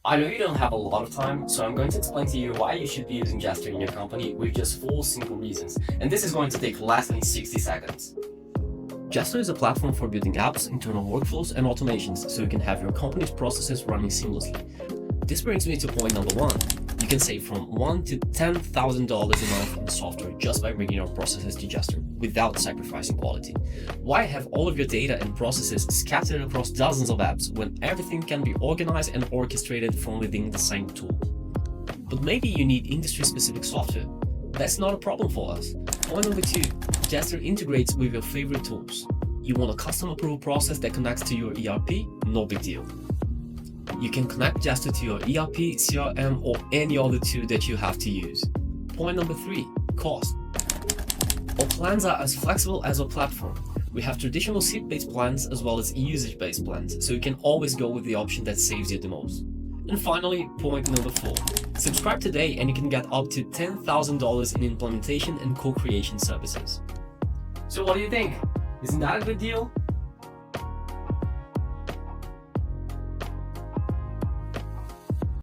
I know you don't have a lot of time, so I'm going to explain to you why you should be using Jestor in your company with just 4 simple reasons, and this is going to take less than 60 seconds. Jestor is a platform for building apps, internal workflows, and automations so you can have your company's processes running seamlessly. This brings me to point number 1. You can save from $1,000 to $10,000 a month in software just by bringing your processes to Jestor without sacrificing quality. Why have all of your data and processes scattered across dozens of apps when everything can be organized and orchestrated from within the same tool? But maybe you need industry-specific software. That's not a problem for us. Point number 2. Jestor integrates with your favorite tools. You want a custom approval process that connects to your ERP? No big deal. You can connect Jestor to your ERP, CRM, or any other tool that you have to use. Point number 3. Cost. Our plans are as flexible as our platform. We have traditional seat-based plans as well as usage-based plans, so you can always go with the option that saves you the most. And finally, point number 4. Subscribe today and you can get up to $10,000 in implementation and co-creation services. So what do you think? Isn't that a good deal?